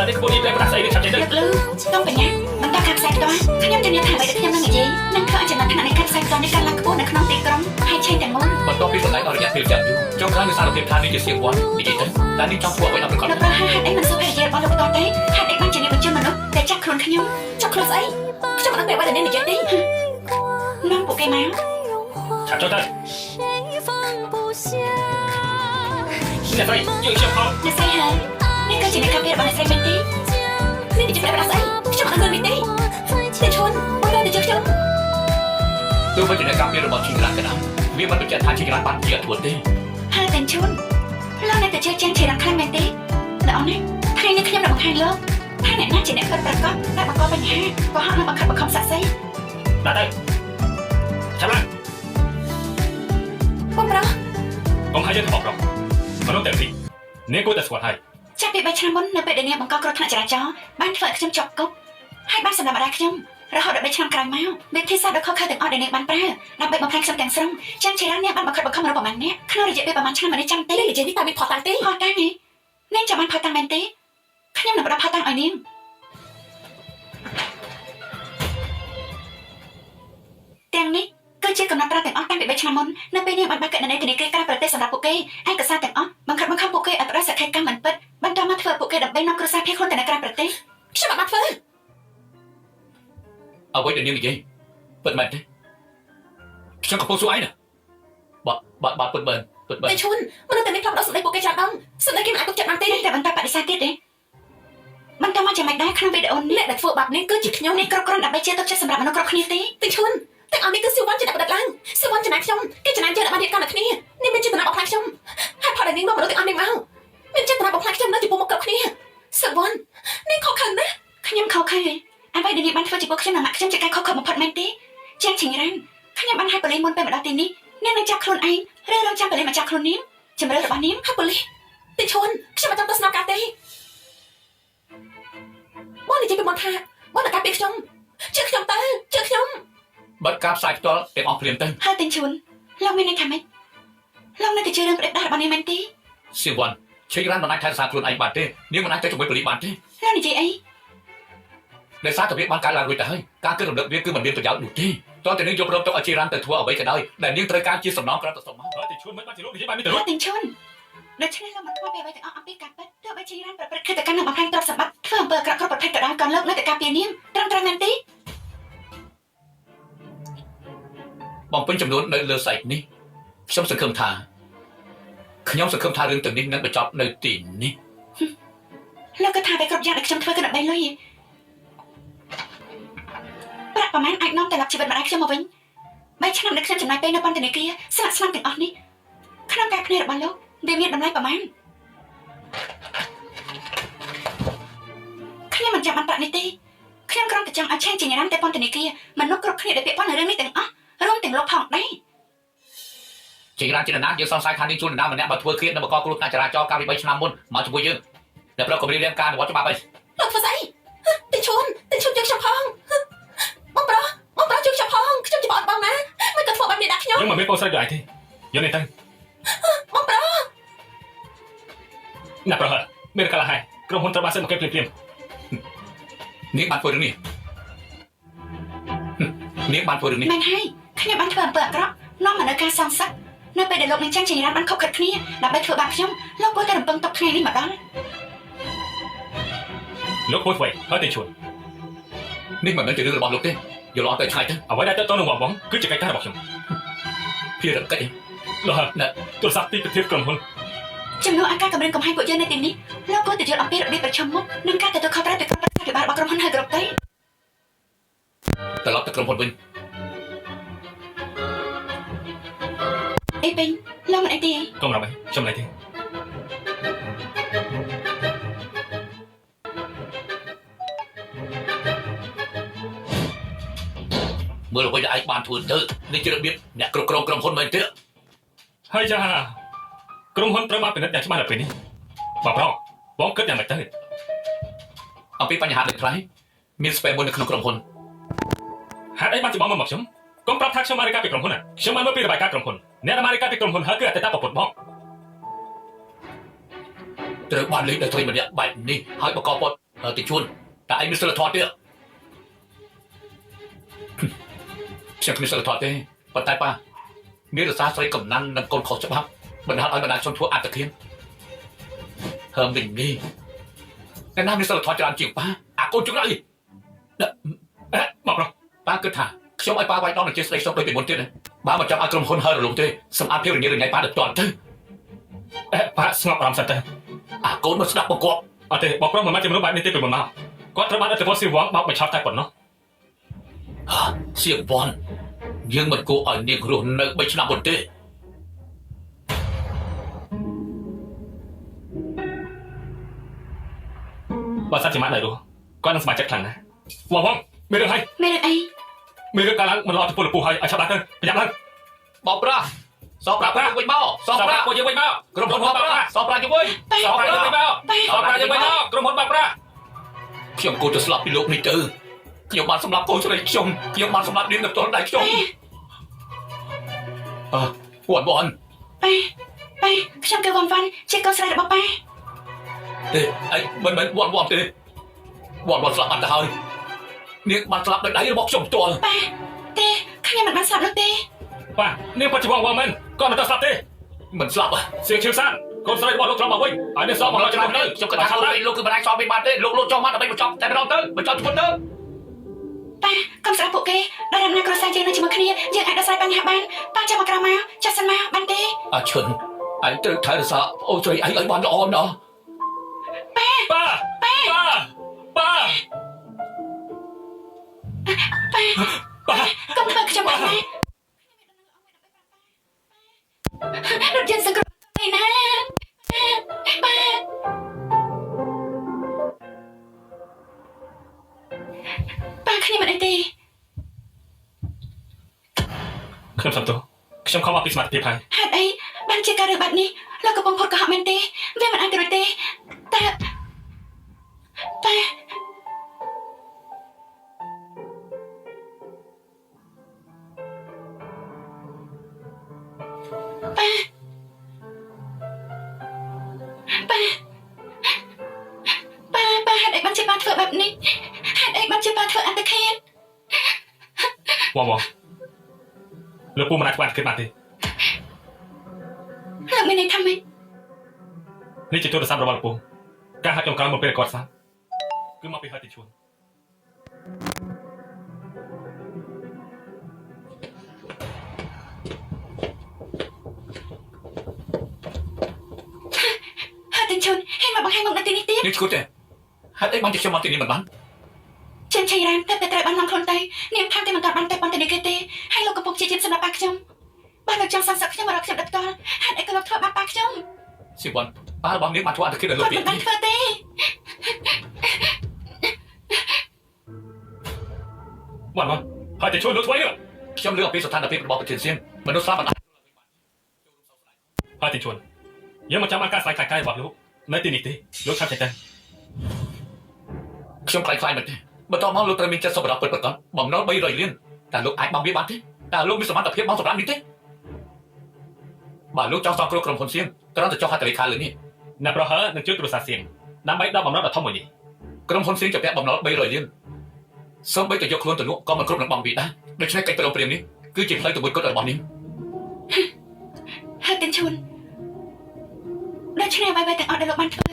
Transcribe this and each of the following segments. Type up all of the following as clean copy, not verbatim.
នេះក្បួននេះតែប្រាក់ស្អីនេះឆាប់ចេញទៅលឺต้องเป็นยังมันต้องขับสายตัวខ្ញុំជំនាញថាអ្វីដែលខ្ញុំនឹងនិយាយនឹងធ្វើឲ្យចំណាត់ថ្នាក់នៃขับสายตัวនេះកាន់ឡើងខ្ពស់នៅក្នុងទីក្រុងហើយឆេងទាំងមូលបន្ទាប់ពីសម្ដែងអស់រយៈពេលយ៉ាងយូរចុងក្រោយនៅសារភាពថានេះជាសៀវវ័ននិយាយទៅតែនេះចង់ធ្វើអ្វីដល់ប្រកបលោកប្រហែលហេតុអីមិនសួរភរិយារបស់លោកបន្តទេហេតុអីបានជាអ្នកបញ្ជូនមនុស្សតែចាប់ខ្លួនខ្ញុំចាប់ខ្លួនស្អីខ្ញុំមិនដឹងអ្វីដែលអ្នកនិយាយទេនាំពួកគេមកឆាប់ចូលទៅអ្នកស្រីយើងជាផងអ្នកស្រីហើយនេះគឺជាអ្នកការពាររបស់អ្នកស្រីមែនទេនេះជាប្រាក់ស្អីខ្ញុំអត់ដឹងនេះទេតែឈុនមកដល់ទៅជើខ្ញុំទោះបីជាអ្នកការពាររបស់ជីក្រានក៏ដោយវាមិនបញ្ជាក់ថាជីក្រានបានជាអធិវទេហើយតែឈុនលោកអ្នកទៅជើជាងជីក្រានខ្លាំងមែនទេលោកអននេះថ្ងៃនេះខ្ញុំនឹងបង្ហាញលោកថាអ្នកណាជាអ្នកពិតប្រាកដដែលបង្កបញ្ហាក៏ហាក់នឹងបង្ខិតបង្ខំស័ក្តិសិទ្ធិដាក់ទៅចាំឡើងបងប្រុសកុំឲ្យយើងទៅបកប្រុសមនុស្សតែពីនេះគួរតែស្គាល់ហើយចាប់ពី3ឆ្នាំមុននៅពេលដែលនាងបង្កគ្រោះថ្នាក់ចរាចរណ៍បានធ្វើឲ្យខ្ញុំជាប់គុកហើយបានសម្លាប់ម្ដាយខ្ញុំរហូតដល់3ឆ្នាំក្រោយមកវិធីសាស្ត្រដ៏ខុសខើទាំងអស់ដែលនាងបានប្រើដើម្បីបំផ្លាញខ្ញុំទាំងស្រុងចាំជារានាងបានបង្ខិតបង្ខំមនុស្សប្រមាណអ្នកក្នុងរយៈពេលប្រមាណឆ្នាំមិនចាំទេនិយាយនេះតើមានផុសតាំងទេផុសតាំងទេនាងចាំបានផុសតាំងមែនទេខ្ញុំនឹងផ្ដល់ផុសតាំងឲ្យនាងទាំងនេះគឺជាកំណត់ត្រាទាំងអស់តាំងពី3ឆ្នាំមុននៅពេលនាងបានបើកគណនីធនាគារក្រៅប្រទេសសម្រាប់ពួកគេឯកសារទាំងអស់បង្ខិតបង្ខំពួកគេឲ្យផ្ដល់សក្ខីកម្មមិនពិតបន្តមកធ្វើពួកគេដើម្បីនាំគ្រួសារភៀសខ្លួនទៅនៅក្រៅប្រទេសខ្ញុំបានធ្វើអ្វីដែលនាងនិយាយពិតមែនទេខ្ញុំកំពុងសួរឯងណាបាត់ពិតមែនតែឈុនមនុស្សតែមានផ្លាប់ដល់សម្ដីពួកគេចាំដងសម្ដីគេមិនអាចទុកចិត្តបានទេតែបន្តបដិសេធទៀតទេបន្តមកចាំមិនដែរក្នុងវីដេអូនេះដែលធ្វើបាបនេះគឺជាខ្ញុំនេះគ្រប់គ្រាន់ដើម្បីជាទុកចិត្តសម្រាប់មនុស្សគ្រប់គ្នាទេតែឈុនទាំងអស់នេះគឺស៊ីវ៉ាន់ជាអ្នកបដិឡើងស៊ីវ៉ាន់ចំណាយខ្ញុំគេចំណាយយើងដើម្បីរៀបការនឹងគ្នានេះមានចេតនាបំផ្លាញខ្ញុំហើយផលដែលនាងមកមនុស្សទាំងអស់នេះមកមានចេតនាបំផ្លាញខ្ញុំនៅចំពោះមុខគ្រប់គ្នាស៊ីវ៉ាន់នេះខុសខើណាខ្ញុំខុសខើអ្វីដែលនាងបានធ្វើចំពោះខ្ញុំនិងម៉ាក់ខ្ញុំជាការខុសខើបំផុតមែនទេជាងឈិញរ៉ានខ្ញុំបានឲ្យប៉ូលីសមុនពេលមកដល់ទីនេះនាងនឹងចាប់ខ្លួនឯងឬរងចាំប៉ូលីសមកចាប់ខ្លួននាងជំរឿរបស់នាងហើយប៉ូលីសទីឈុនខ្ញុំមិនចង់ទៅស្នើការទេបងនិយាយពីមុនថាបងនឹងការពារខ្ញុំជឿខ្ញុំទៅជឿខ្ញុំបាត់ការផ្សាយផ្ទាល់ទាំងអស់ព្រាមទៅហើយទីឈុនលោកមានន័យថាម៉េចលោកនៅតែជឿរឿងប្រឌិតរបស់នាងមែនទេសៀវវ័នឈិញរ៉ានមិនអាចថែរក្សាខ្លួនឯងបានទេនាងមិនអាចទៅជាមួយប៉ូលីសបានទេលោកនិយាយអីដោយសារតែវាបានកើតឡើងរួចទៅហើយការគិតរំលឹកវាគឺមិនមានប្រយោជន៍នោះទេតើតែនាងយកព្រមទុកឲ្យជីរ៉ានទៅធ្វើអ្វីក៏ដោយដែលនាងត្រូវការជាសំណងក្រៅទៅសុំមកហើយតែឈួនមិនបានជាលោកនិយាយបានមានទៅទីឈុនដូច្នេះលោកមិនខ្វល់ពីអ្វីទាំងអស់អំពីការពិតទោះបីជីរ៉ានប្រព្រឹត្តឃាតកម្មនិងបំផ្លាញទ្រព្យសម្បត្តិធ្វើអំពើអាក្រក់គ្រប់ប្រភេទក៏ដោយក៏លោកនៅតែការពារនាងត្រឹមត្រូវមែនទេបំពេញចំនួននៅលើសាច់នេះខ្ញុំសង្ឃឹមថារឿងទាំងនេះនឹងបញ្ចប់នៅទីនេះលោកក៏ថាតែគ្រប់យ៉ាងដែលខ្ញុំធ្វើគឺដើម្បីលុយប្រាក់ប្រមាណអាចនាំទៅlapជីវិតម្ដាយខ្ញុំមកវិញ3ឆ្នាំដែលខ្ញុំចំណាយពេលនៅពន្ធនាគារស្នាក់ស្លាប់ទាំងអស់នេះក្នុងការភ្នែករបស់លោកវាមានតម្លៃប្រមាណខ្ញុំមិនចាំបានប្រាក់នេះទេខ្ញុំគ្រាន់តែចង់ឲ្យឆេងជាញ៉ាំតែពន្ធនាគារមនុស្សគ្រប់គ្នាដែលពាក់ព័ន្ធនឹងរឿងនេះទាំងអស់រួមទាំងលោកផងដែរជារ៉ានជាណាយើងសង្ស័យថានាងជួនណាម្នាក់បើធ្វើឃាតនៅបកគ្រោះថ្នាក់ចរាចរណ៍កាលពី3ឆ្នាំមុនមកជាមួយយើងតែប្រកបរៀបរៀងការអនុវត្តច្បាប់អីលោកធ្វើស្អីទីឈុនជួយខ្ញុំផងបងប្រុសជួយខ្ញុំផងខ្ញុំជាបងបងណាមិនក៏ធ្វើបែបនេះដាក់ខ្ញុំយើងមិនមានបងស្រីដូចឯងទេយើងនេះទៅបងប្រុសណាប្រុសមានកាលហើយក្រុមហ៊ុនត្រូវបានសិនមកគេព្រាមនាងបានធ្វើរឿងនេះមែនហើយខ្ញុំបានធ្វើអំពើអាក្រក់នាំមកនៅការសងសឹកនៅពេលដែលលោកនឹងចាំជារ៉ានបានខົບខិតគ្នាដើម្បីធ្វើបាបខ្ញុំលោកគួរតែរំពឹងទុកថ្ងៃនេះមកដល់លោកគួរធ្វើហើយតែឈួននេះមិនមែនជារឿងរបស់លោកទេយកលោកទៅឆ្ងាយទៅអ្វីដែលទៅនឹងបងគឺជាកិច្ចការរបស់ខ្ញុំភារកិច្ចលោកណាទូរស័ព្ទទីប្រធានក្រុមហ៊ុនចំនួនអាការកម្រិតកំហែងពួកយើងនៅទីនេះលោកគួរតែយល់អំពីរបៀបប្រជុំមុខនិងការទទួលខុសត្រូវពីក្រុមប្រឹក្សាភិបាលរបស់ក្រុមហ៊ុនហើយគ្រប់ទៅត្រឡប់ទៅក្រុមហ៊ុនវិញអីពេញលោកមិនអីទេកុំរំអីខ្ញុំណៃទេមើលអ្វីដែលឯងបានធ្វើទៅនេះជារបៀបអ្នកគ្រប់គ្រងក្រុមហ៊ុនមែនទេហើយចាក្រុមហ៊ុនត្រូវបានពិនិត្យយ៉ាងច្បាស់នៅពេលនេះបងគិតយ៉ាងម៉េចទៅអំពីបញ្ហាដូចខ្លះមានស្ពែមួយនៅក្នុងក្រុមហ៊ុនហេតុអីបានជាបងមកខ្ញុំកុំប្រាប់ថាខ្ញុំបានរាយការណ៍ពីក្រុមហ៊ុនខ្ញុំបានមើលពីរបាយការណ៍ក្រុមហ៊ុនអ្នកដែលបានរាយការណ៍ពីក្រុមហ៊ុនហើយគឺអតីតប្រពន្ធបងត្រូវបានលេងដោយត្រីម្នាក់បែបនេះហើយបកកពត តិជួនតែឯងមានសិលធម៌ទៀតខ្ញុំគ្មានសិលធម៌ទេប៉ុន្តែប៉ាមានរសារស្រីកំណាន់និងកូនខុសច្បាប់បណ្ដាលឲ្យបណ្ដាជនធ្វើអត្តឃាតហើមវិញនេះតែណាមានសិលធម៌ច្រើនជាងប៉ាអាកូនជុកអីមកប្រុសប៉ាគិតថាខ្ញុំឲ្យប៉ាវាយដំនឹងជាស្ដីសុំដូចពីមុនទៀតបើមិនចាំឲ្យក្រុមហ៊ុនហើរលំទេសម្អាតភាពរញ៉េរញ៉ៃប៉ាដល់តន់ទៅប៉ាស្ងប់អារម្មណ៍សិនទៅអាកូនមកស្ដាប់បង្គាប់អត់ទេបងប្រុសមិនមកជំនួសបែបនេះទេពីមុនមកគាត់ត្រូវបានអធិបតេយ្យសៀវវ័ងបោកបញ្ឆោតតែប៉ុណ្ណោះសៀវវ័ងយើងមិនគួរឲ្យនាងរស់នៅ3ឆ្នាំមុនទេបើសិនជាម៉ាក់នៅរស់គាត់នឹងសប្បាយចិត្តខ្លាំងណាស់វងមានរឿងហើយមានរឿងអីមានរឿងកាលឡើងមិនល្អទៅពលពូហើយឲ្យឆាប់ឡើងទៅប្រយ័ត្នឡើងបងប្រុសសោកប្រាក់វិញមកសោកប្រាក់យើងវិញមកក្រុមហ៊ុនបងប្រាក់សោកប្រាក់យើងវិញសោកប្រាក់យើងវិញមកសោកប្រាក់យើងវិញមកក្រុមហ៊ុនបងប្រាក់ខ្ញុំគួរទៅស្លាប់ពីលោកនេះទៅខ្ញុំបានសម្លាប់កូនស្រីខ្ញុំបានសម្លាប់នាងទៅផ្ទាល់ដៃខ្ញុំវ៉ាន់ប៉ាខ្ញុំគឺវ៉ាន់ជាកូនស្រីរបស់ប៉ាទេអីមិនវ៉ាន់ទេវ៉ាន់ស្លាប់បាត់ទៅហើយនាងបានស្លាប់ដោយដៃរបស់ខ្ញុំផ្ទាល់ប៉ាទេខ្ញុំមិនបានស្លាប់នោះទេប៉ានាងបច្ចុប្បន្នវ៉ាមិនគាត់មិនទៅស្លាប់ទេមិនស្លាប់សៀងឈឺសានកូនស្រីរបស់លោកត្រង់មកវិញហើយនេះសមកដល់ឆ្នាំទៅខ្ញុំគិតថាលោកគឺមិនអាចសល់វិញបានទេលោកចង់មកដើម្បីបញ្ចប់តែម្ដងទៅបញ្ចប់ជំនទៅប៉ាកុំស្ដាប់ពួកគេដល់ដំណើរគ្រួសារយើងនៅជាមួយគ្នាយើងអាចដោះស្រាយបញ្ហាបានប៉ាចាំមកក្រៅមកចាស់សិនមកបានទេអាឈុនអញត្រូវថែរក្សាអូនស្រីឯងឲ្យបានល្អណាស់ប៉ាកុំធ្វើខ្ញុំបានណារត់យើងសង្គ្រោះឯណាប៉ាខ្ញុំមិនអីទេខ្ញុំសំទោសខ្ញុំខំមកពីសមត្ថភាពហើយហេតុអីបានជាការរឿងបែបនេះលោកកំពុងផុតកុហកមែនទេវាមិនអាចរួចទេតែប៉ាហេតុអីបានជាបានធ្វើបែបនេះហេតុអីបានជាបានធ្វើអន្តឃាតវ៉ាលោកពូមិនអាចធ្វើអន្តឃាតបានទេលោកមានន័យថាម៉េចនេះជាទូរស័ព្ទរបស់លោកពូការហាក់ចុងក្រោយមកពេលគាត់ស្លាប់គឺមកពីហើយទីឈួនហើយទីឈួនហេតុមកបង្ហាញមកនៅទីនេះទៀតនេះឈួនទេហេតុអីបានជាខ្ញុំមកទីនេះមិនបានចិនឆៃរ៉ានតែត្រូវបានឡងខ្លួនទៅនាងថាតែមិនទាន់បានតែបានទៅនេះគេទេហើយលោកកំពុងជាជាតិសម្រាប់ប៉ាខ្ញុំបានលោកចង់សង្សឹកខ្ញុំមករកខ្ញុំដល់ផ្ទាល់ហេតុអីក៏លោកធ្វើបាបប៉ាខ្ញុំស៊ីវ៉ាន់ប៉ារបស់នាងបានធ្វើអន្តឃាតដល់លោកពីមិនបានធ្វើទេវ៉ាន់ហើយតែជួយលោកស្វ័យខ្ញុំលើកពីស្ថានភាពរបស់ប្រធានសៀងមនុស្សស្លាប់បណ្ដាហើយទីជួនយើងមកចាំបានការស្រាយកាយរបស់លោកនៅទីនេះទេលោកឆាប់ចេះទៅខ្ញុំខ្លាចមែនទេបន្តមកលោកត្រូវមានចិត្តសុខភាពពិតប្រាកដបំណុល300លានតែលោកអាចបង់វាបានទេតើលោកមានសមត្ថភាពបង់សម្រាប់នេះទេបើលោកចង់សងគ្រោះក្រុមហ៊ុនសៀងត្រូវតែចុះហត្ថលេខាលើនេះអ្នកប្រហែលនឹងជួយទូរស័ព្ទសៀងដើម្បីដល់បំណុលដ៏ធំមួយនេះក្រុមហ៊ុនសៀងจะពាក់បំណុល300លានសូម្បីតែយកខ្លួនទៅលក់ក៏មិនគ្រប់នឹងបង់វាដែរដូច្នេះកិច្ចព្រមព្រៀងនេះគឺជាផ្លូវទៅមួយគត់របស់នាងហើយទាំងឈុនដូច្នេះអ្វីៗទាំងអស់ដែលលោកបានធ្វើ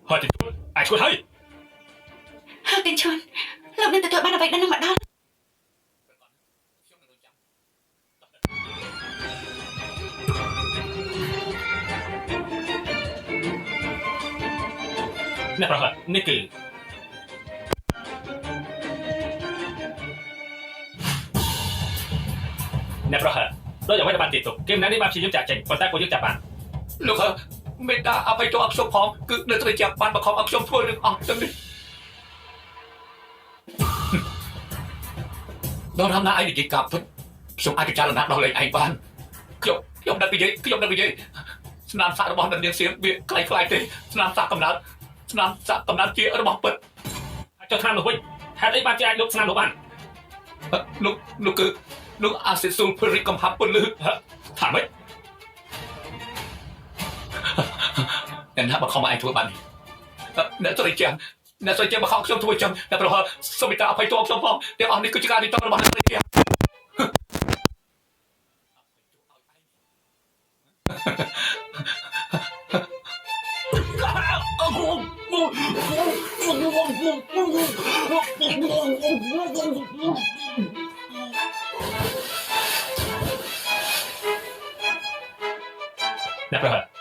ហើយទីជួនអាចឈួតហើយទីជួនលោកនឹងទទួលបានអ្វីដែលនឹងមកដល់អ្នកប្រហែលនេះគឺអ្នកប្រហែល ដោយអ្វីដែលបានទាទុកគេមិននេះបានព្យាយាមចាក់ចេញប៉ុន្តែពួកយើងចាប់បានលោកមេតាអបិយទោសអខ្ញុំផងគឺនៅត្រូវចាប់បានបខំអខ្ញុំធ្វើរឿងអស់ទាំងនេះដល់រំណាឯងនិយាយកាប់ពិតខ្ញុំអាចពិចារណាដល់លេងឯងបានខ្ញុំដឹកនិយាយស្នាមសាក់របស់នាងសៀមវាคล้ายទេស្នាមសាក់កំណើតជារបស់ពិតចុះឆ្នាំនោះវិញហេតុអីបានជាអាចលោកស្នាមនោះបានលោកគឺលោកអាសិស៊ូលព្រិកកំហាប់ពលឺថាម៉េចអ្នកណាបខំឯងធ្វើបាននេះអ្នកស្រីជាបខំខ្ញុំធ្វើចឹងតែប្រហែលសូមមេត្តាអភ័យទោសខ្ញុំផងទាំងអស់នេះគឺជាការរីតរបស់អ្នកស្រីជាអ្នកប្រហែល